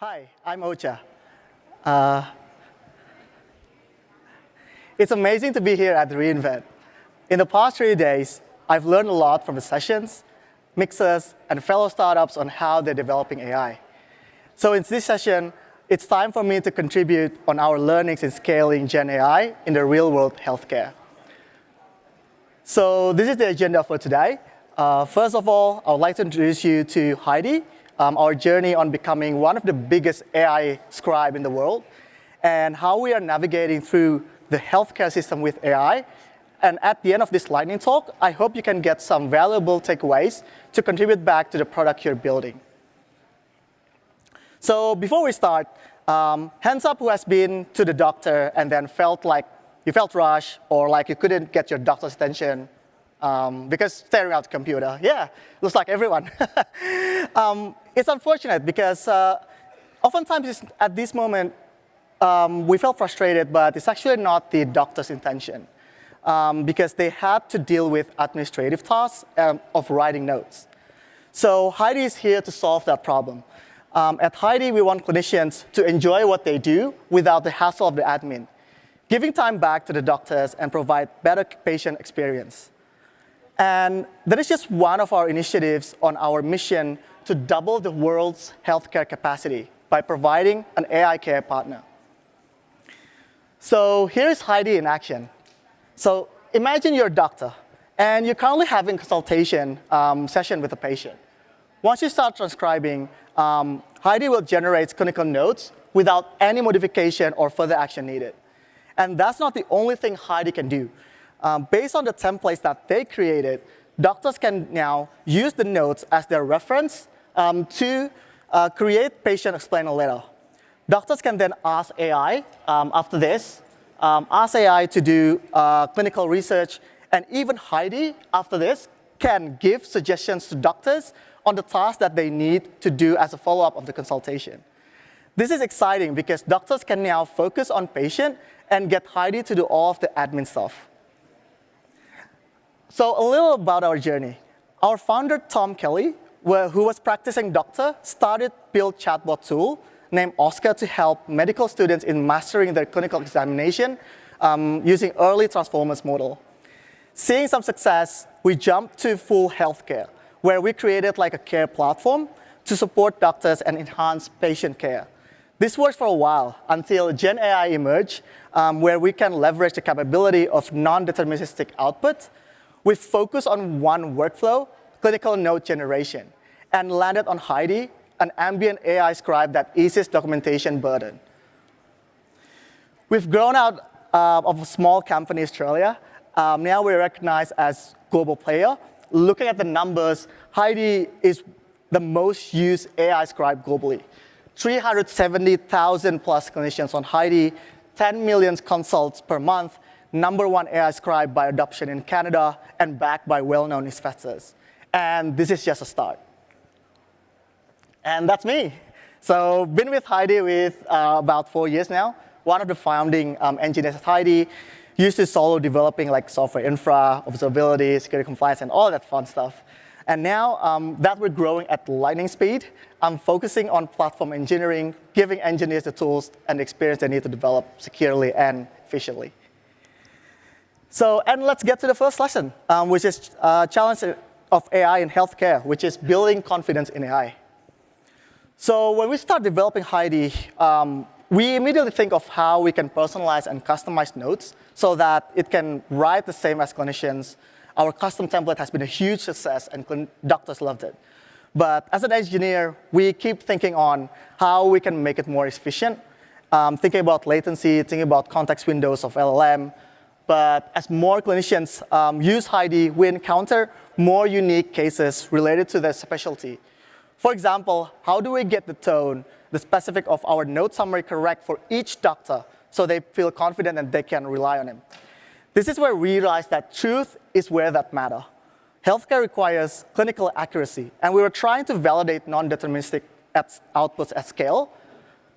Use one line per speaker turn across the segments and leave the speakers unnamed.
Hi, I'm Ocha. It's amazing to be here at the reInvent. In the past 3 days, I've learned a lot from the sessions, mixers, and fellow startups on how they're developing AI. So in this session, it's time for me to contribute on our learnings in scaling GenAI in the real-world healthcare. So this is the agenda for today. First of all, I would like to introduce you to Heidi, our journey on becoming one of the biggest AI scribe in the world, and how we are navigating through the healthcare system with AI. And at the end of this lightning talk, I hope you can get some valuable takeaways to contribute back to the product you're building. So before we start, hands up who has been to the doctor and then felt like you felt rushed or like you couldn't get your doctor's attention because staring at the computer. Yeah, looks like everyone. It's unfortunate because oftentimes at this moment, we felt frustrated, but it's actually not the doctor's intention because they had to deal with administrative tasks of writing notes. So Heidi is here to solve that problem. At Heidi, we want clinicians to enjoy what they do without the hassle of the admin, giving time back to the doctors and provide better patient experience. And that is just one of our initiatives on our mission to double the world's healthcare capacity by providing an AI care partner. So here's Heidi in action. So imagine you're a doctor, and you're currently having a consultation session with a patient. Once you start transcribing, Heidi will generate clinical notes without any modification or further action needed. And that's not the only thing Heidi can do. Based on the templates that they created, doctors can now use the notes as their reference to create patient explainer letter. Doctors can then ask AI after this, ask AI to do clinical research, and even Heidi, after this, can give suggestions to doctors on the tasks that they need to do as a follow-up of the consultation. This is exciting because doctors can now focus on patient and get Heidi to do all of the admin stuff. So a little about our journey. Our founder, Tom Kelly, who was practicing doctor, started build chatbot tool named Oscar to help medical students in mastering their clinical examination using early transformers model. Seeing some success, we jumped to full healthcare, where we created like a care platform to support doctors and enhance patient care. This worked for a while until GenAI emerged, where we can leverage the capability of non-deterministic output. We focused on one workflow, clinical note generation, and landed on Heidi, an ambient AI scribe that eases documentation burden. We've grown out of a small company in Australia. Now we're recognized as global player. Looking at the numbers, Heidi is the most used AI scribe globally. 370,000 plus clinicians on Heidi, 10 million consults per month, #1 AI scribe by adoption in Canada, and backed by well-known investors. And this is just a start. And that's me. So been with Heidi with about 4 years now. One of the founding engineers at Heidi. Used to solo developing like software infra, observability, security compliance, and all that fun stuff. And now that we're growing at lightning speed, I'm focusing on platform engineering, giving engineers the tools and the experience they need to develop securely and efficiently. So, and let's get to the first lesson, which is challenge of AI in healthcare, which is building confidence in AI. So when we start developing Heidi, we immediately think of how we can personalize and customize notes so that it can write the same as clinicians. Our custom template has been a huge success, and doctors loved it. But as an engineer, we keep thinking on how we can make it more efficient, thinking about latency, thinking about context windows of LLM. But as more clinicians use Heidi, we encounter more unique cases related to their specialty. For example, how do we get the tone, the specific of our note summary correct for each doctor so they feel confident and they can rely on him? This is where we realize that truth is where that matters. Healthcare requires clinical accuracy, and we were trying to validate non-deterministic outputs at scale.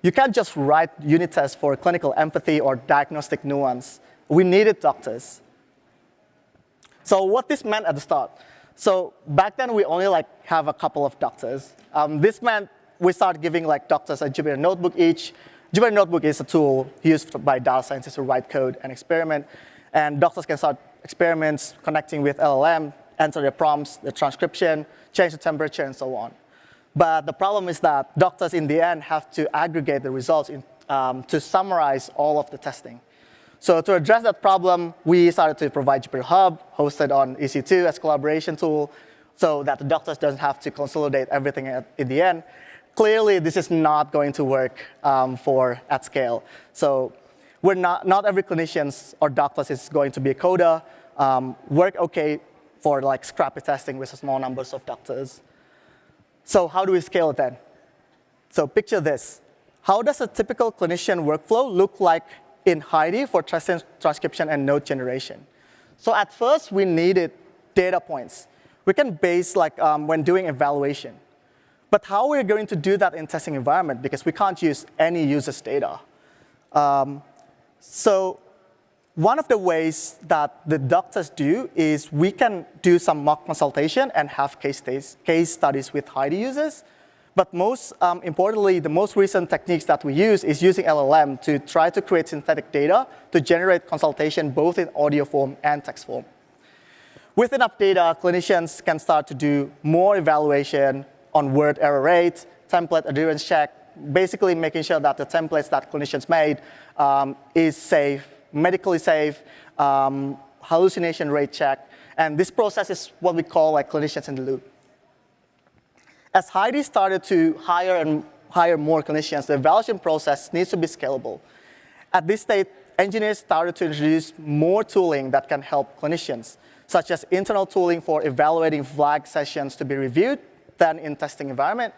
You can't just write unit tests for clinical empathy or diagnostic nuance. We needed doctors. So what this meant at the start. So back then, we only have a couple of doctors. This meant we start giving like doctors a Jupyter notebook each. Jupyter notebook is a tool used by data scientists to write code and experiment. And doctors can start experiments connecting with LLM, enter their prompts, the transcription, change the temperature, and so on. But the problem is that doctors in the end have to aggregate the results to summarize all of the testing. So to address that problem, we started to provide Jupyter Hub, hosted on EC2 as a collaboration tool, so that the doctors don't have to consolidate everything in the end. Clearly, this is not going to work at scale. So not every clinician or doctors is going to be a coder. Work okay for like scrappy testing with small numbers of doctors. So how do we scale it then? So picture this. How does a typical clinician workflow look like in Heidi for transcription and note generation? So at first, we needed data points. We can base like when doing evaluation. But how are we going to do that in testing environment? Because we can't use any user's data. So one of the ways that the doctors do is we can do some mock consultation and have case studies with Heidi users. But most importantly, the most recent techniques that we use is using LLM to try to create synthetic data to generate consultation both in audio form and text form. With enough data, clinicians can start to do more evaluation on word error rate, template adherence check, basically making sure that the templates that clinicians made is safe, medically safe, hallucination rate check. And this process is what we call like clinicians in the loop. As Heidi started to hire more clinicians, the evaluation process needs to be scalable. At this stage, engineers started to introduce more tooling that can help clinicians, such as internal tooling for evaluating flag sessions to be reviewed, then in testing environment,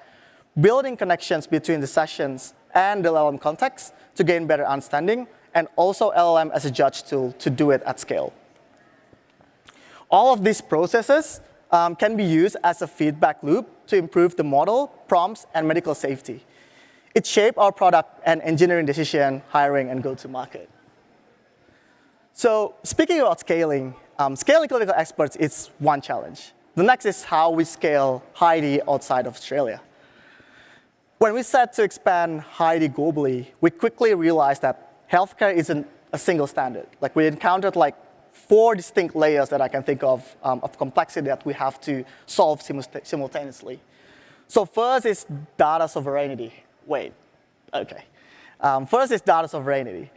building connections between the sessions and the LLM context to gain better understanding, and also LLM as a judge tool to do it at scale. All of these processes can be used as a feedback loop to improve the model, prompts, and medical safety. It shapes our product and engineering decision, hiring, and go-to-market. So speaking about scaling, scaling clinical experts is one challenge. The next is how we scale Heidi outside of Australia. When we set to expand Heidi globally, we quickly realized that healthcare isn't a single standard. Like we encountered like 4 distinct layers that I can think of complexity that we have to solve simultaneously. So first is data sovereignty. First is data sovereignty.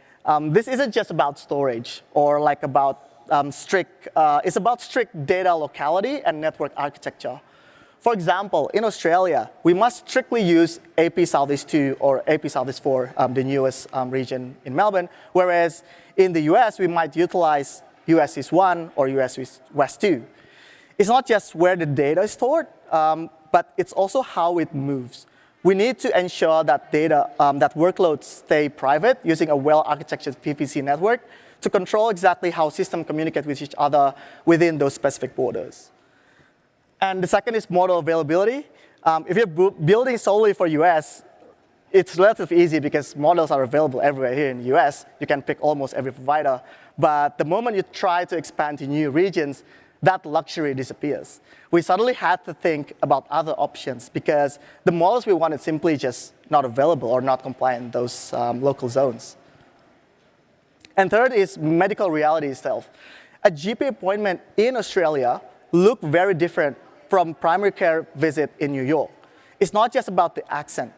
This isn't just about storage or like about it's about strict data locality and network architecture. For example, in Australia, we must strictly use AP Southeast 2 or AP Southeast 4, the newest region in Melbourne, whereas in the US, we might utilize US East 1 or US West 2. It's not just where the data is stored, but it's also how it moves. We need to ensure that that workloads stay private using a well-architected PPC network to control exactly how systems communicate with each other within those specific borders. And the second is model availability. If you're building solely for US, it's relatively easy because models are available everywhere here in the US. You can pick almost every provider. But the moment you try to expand to new regions, that luxury disappears. We suddenly had to think about other options because the models we wanted simply just not available or not compliant in those local zones. And third is medical reality itself. A GP appointment in Australia looked very different from primary care visit in New York. It's not just about the accent.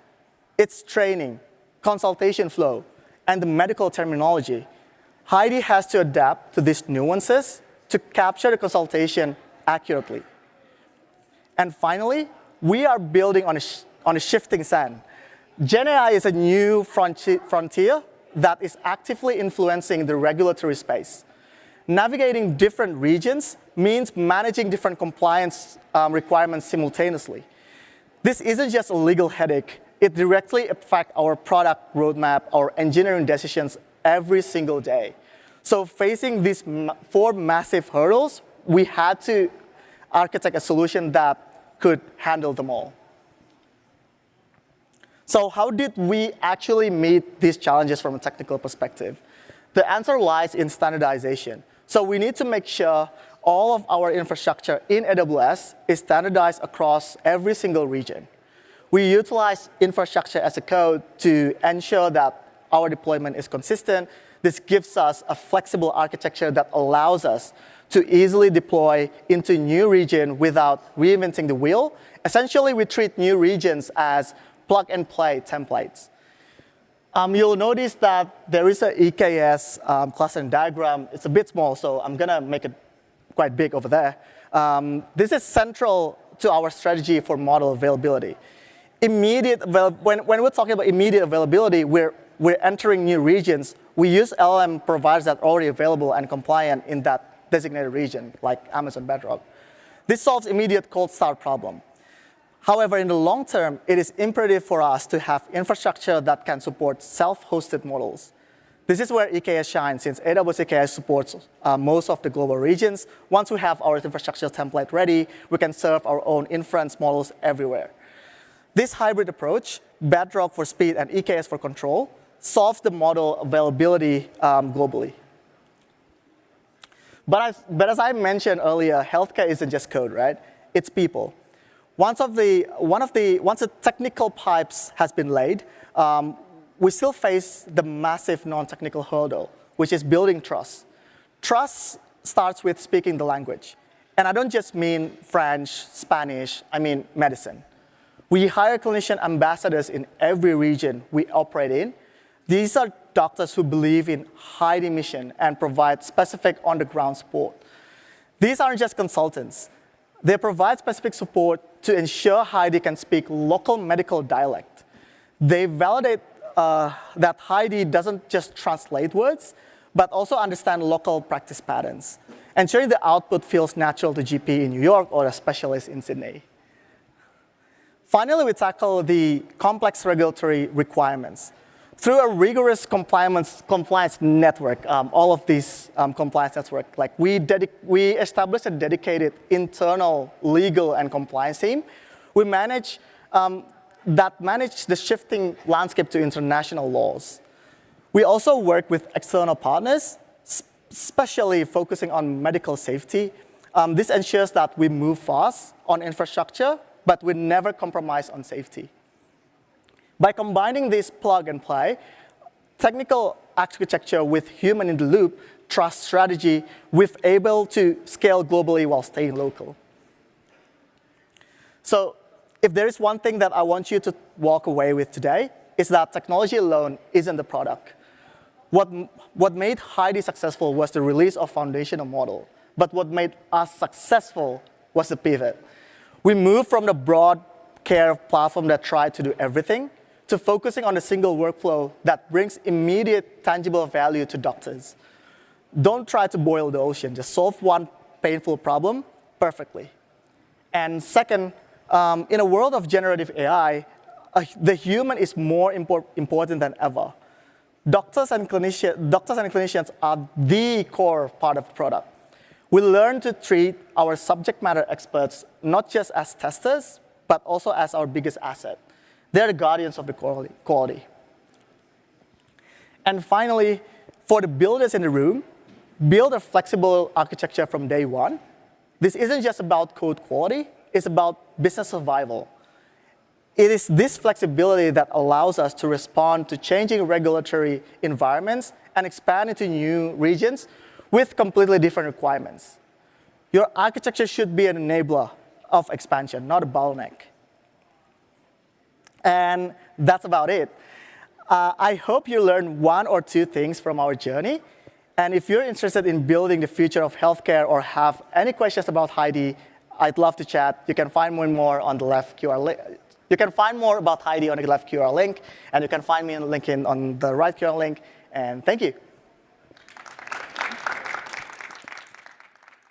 It's training, consultation flow, and the medical terminology. Heidi has to adapt to these nuances to capture the consultation accurately. And finally, we are building on a shifting sand. GenAI is a new frontier that is actively influencing the regulatory space. Navigating different regions means managing different compliance requirements simultaneously. This isn't just a legal headache. It directly affects our product roadmap, our engineering decisions every single day. So facing these 4 massive hurdles, we had to architect a solution that could handle them all. So how did we actually meet these challenges from a technical perspective? The answer lies in standardization. So we need to make sure all of our infrastructure in AWS is standardized across every single region. We utilize infrastructure as a code to ensure that our deployment is consistent. This gives us a flexible architecture that allows us to easily deploy into new region without reinventing the wheel. Essentially, we treat new regions as plug-and-play templates. You'll notice that there is an EKS clustering diagram. It's a bit small, so I'm going to make it quite big over there. This is central to our strategy for model availability. When we're talking about immediate availability, we're entering new regions. We use LLM providers that are already available and compliant in that designated region, like Amazon Bedrock. This solves immediate cold start problem. However, in the long term, it is imperative for us to have infrastructure that can support self-hosted models. This is where EKS shines, since AWS EKS supports most of the global regions. Once we have our infrastructure template ready, we can serve our own inference models everywhere. This hybrid approach, Bedrock for speed and EKS for control, solves the model availability globally. But as I mentioned earlier, healthcare isn't just code, right? It's people. Once the technical pipes has been laid, we still face the massive non-technical hurdle, which is building trust. Trust starts with speaking the language. And I don't just mean French, Spanish, I mean medicine. We hire clinician ambassadors in every region we operate in. These are doctors who believe in Heidi mission and provide specific on-the-ground support. These aren't just consultants. They provide specific support to ensure Heidi can speak local medical dialect. They validate that Heidi doesn't just translate words, but also understand local practice patterns, ensuring the output feels natural to GP in New York or a specialist in Sydney. Finally, we tackle the complex regulatory requirements. Through a rigorous compliance network, all of these compliance network, like we established a dedicated internal legal and compliance team. We manage the shifting landscape to international laws. We also work with external partners, especially focusing on medical safety. This ensures that we move fast on infrastructure, but we never compromise on safety. By combining this plug and play, technical architecture with human in the loop, trust strategy, we're able to scale globally while staying local. So if there is one thing that I want you to walk away with today, is that technology alone isn't the product. What made Heidi successful was the release of foundational model, but what made us successful was the pivot. We moved from the broad care platform that tried to do everything to focusing on a single workflow that brings immediate tangible value to doctors. Don't try to boil the ocean, just solve one painful problem perfectly. And second, in a world of generative AI, the human is more important than ever. Doctors and clinicians are the core part of the product. We learn to treat our subject matter experts not just as testers, but also as our biggest asset. They're the guardians of the quality. And finally, for the builders in the room, build a flexible architecture from day one. This isn't just about code quality, it's about business survival. It is this flexibility that allows us to respond to changing regulatory environments and expand into new regions with completely different requirements. Your architecture should be an enabler of expansion, not a bottleneck. And that's about it. I hope you learned one or two things from our journey. And if you're interested in building the future of healthcare or have any questions about Heidi, I'd love to chat. You can find more on the left QR link. You can find more about Heidi on the left QR link, and you can find me on LinkedIn on the right QR link. And thank you.